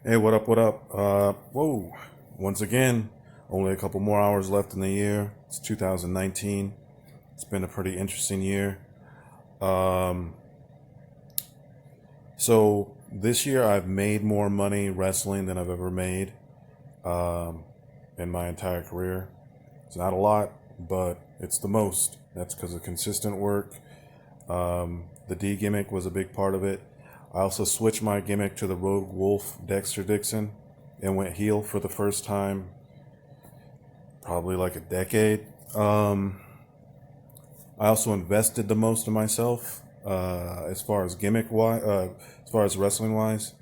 Hey, what up? What up? Whoa. Once again, only a couple more hours left in the year. It's 2019. It's been a pretty interesting year. Um, so this year I've made more money wrestling than I've ever made um, in my entire career. It's not a lot, but it's the most. That's because of consistent work. The D gimmick was a big part of it. I also switched my gimmick to the Rogue Wolf Dexter Dixon and went heel for the first time probably like a decade. Um, I also invested the most in myself as far as as far as wrestling wise.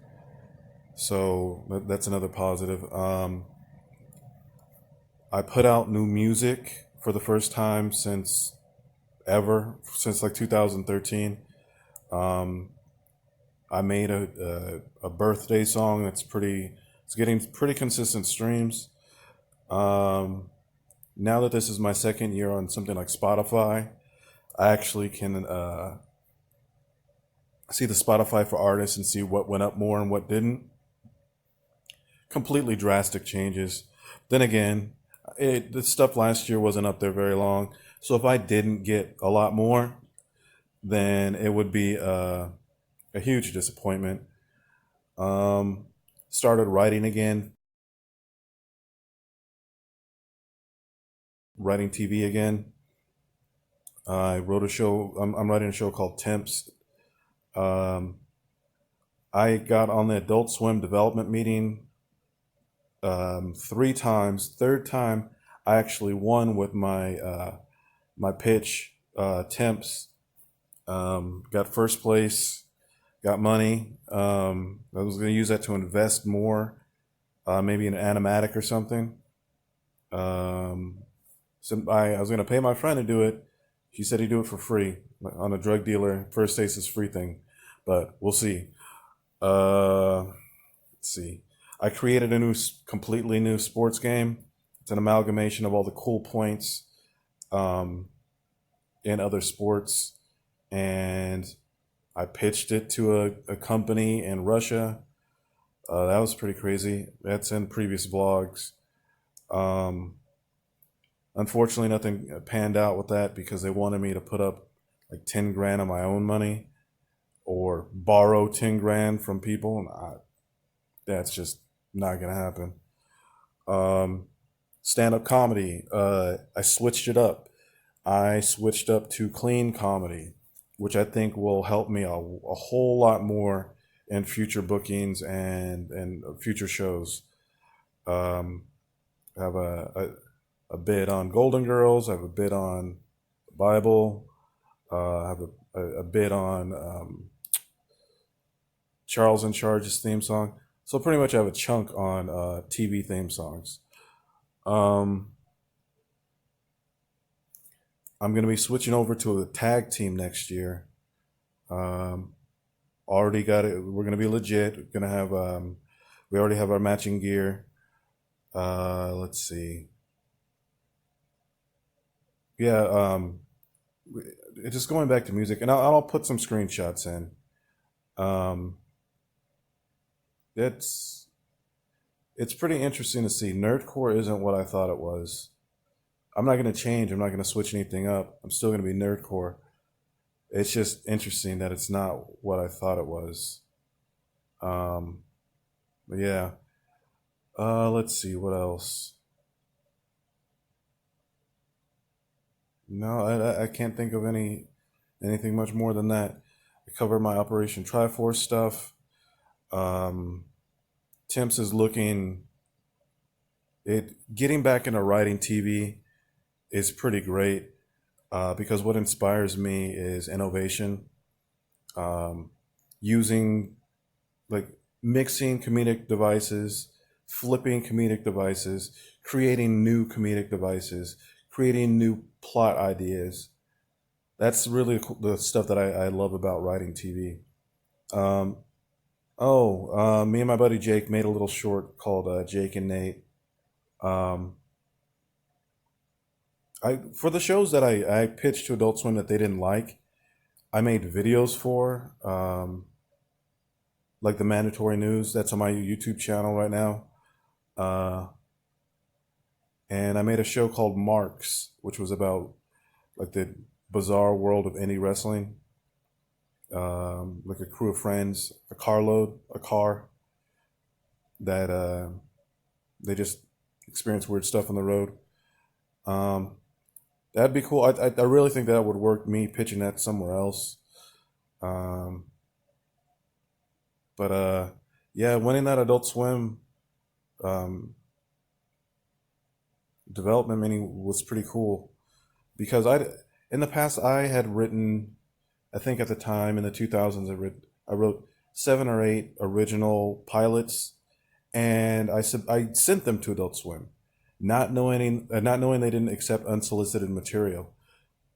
So that's another positive. I put out new music for the first time since ever, since like 2013. Um, I made a birthday song it's getting pretty consistent streams. Um, Now that this is my second year on something like Spotify, I actually can see the Spotify for artists and see what went up more and what didn't. Completely drastic changes. Then again, the stuff last year wasn't up there very long. So if I didn't get a lot more, then it would be a huge disappointment. Um, Started writing again, writing TV again. I wrote a show. I'm writing a show called Temps. Um, I got on the Adult Swim development meeting three times. Third time, I actually won with my pitch. Temps got first place, got money. I was going to use that to invest more, maybe in an animatic or something. Um, I was going to pay my friend to do it. She said he'd do it for free on a drug dealer first taste is free thing, but we'll see. Uh, let's see. I created a completely new sports game. It's an amalgamation of all the cool points um, in other sports, and I pitched it to a company in Russia. That was pretty crazy. That's in previous vlogs. Um, Unfortunately, nothing panned out with that because they wanted me to put up like 10 grand of my own money or borrow 10 grand from people, and that's just not gonna happen. Um, Stand-up comedy. I switched it up. I switched up to clean comedy, which I think will help me a whole lot more in future bookings and future shows. Um, I have a bit on Golden Girls. I have a bit on the Bible. I have a bit on Charles in Charge's theme song. So pretty much I have a chunk on TV theme songs. Um, I'm going to be switching over to a tag team next year. Um, Already got it. We're going to be legit. We're going to have, we already have our matching gear. Let's see. Yeah, just going back to music, and I'll put some screenshots in. Um, it's it's pretty interesting to see. Nerdcore isn't what I thought it was. I'm not going to change. I'm not going to switch anything up. I'm still going to be nerdcore. It's just interesting that it's not what I thought it was. Um, but yeah. Let's see what else. No, I can't think of anything much more than that. I covered my Operation Triforce stuff. Um, Temps is looking it getting back into writing TV is pretty great because what inspires me is innovation, um, using like mixing comedic devices, flipping comedic devices, creating new comedic devices, creating new plot ideas. That's really the stuff that I love about writing TV. Um, Me and my buddy Jake made a little short called Jake and Nate. Um, I for the shows that I pitched to Adult Swim that they didn't like, I made videos for. like the mandatory news. That's on my YouTube channel right now. Uh, and I made a show called Marks, which was about like the bizarre world of indie wrestling. Like a crew of friends, a car that they just experience weird stuff on the road. Um, that'd be cool. I really think that would work. Me pitching that somewhere else. Um, but yeah, winning that Adult Swim um, development mini was pretty cool because in the past I had written, I think at the time in the 2000s I wrote 7 or 8 original pilots, and I sent them to Adult Swim, not knowing they didn't accept unsolicited material,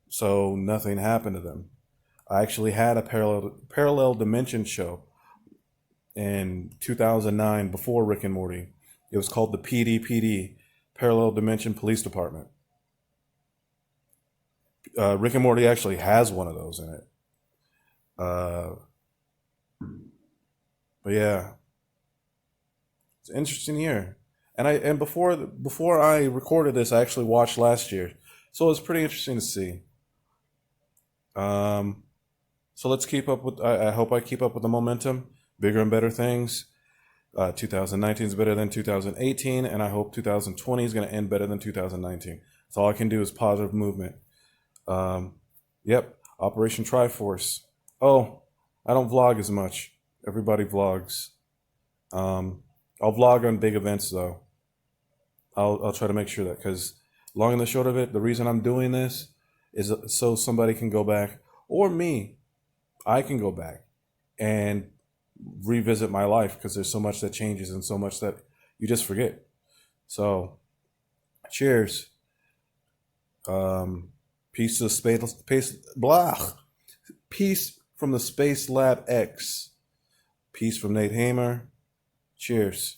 so nothing happened to them. I actually had a parallel dimension show in 2009 before Rick and Morty. It was called the PDPD, Parallel Dimension Police Department. Rick and Morty actually has one of those in it. Uh, but yeah, it's an interesting year. And before I recorded this, I actually watched last year, so it was pretty interesting to see. Um, so let's keep up with. I hope I keep up with the momentum. Bigger and better things. 2019 is better than 2018, and I hope 2020 is going to end better than 2019. That's all I can do is positive movement. Um, yep, Operation Triforce. Oh, I don't vlog as much. Everybody vlogs. Um, I'll vlog on big events though. I'll try to make sure that, because long and the short of it, the reason I'm doing this is so somebody can go back, or me, I can go back and revisit my life, because there's so much that changes and so much that you just forget. So, cheers. Peace to the space, blah. Peace from the Space Lab X. Peace from Nate Hamer. Cheers.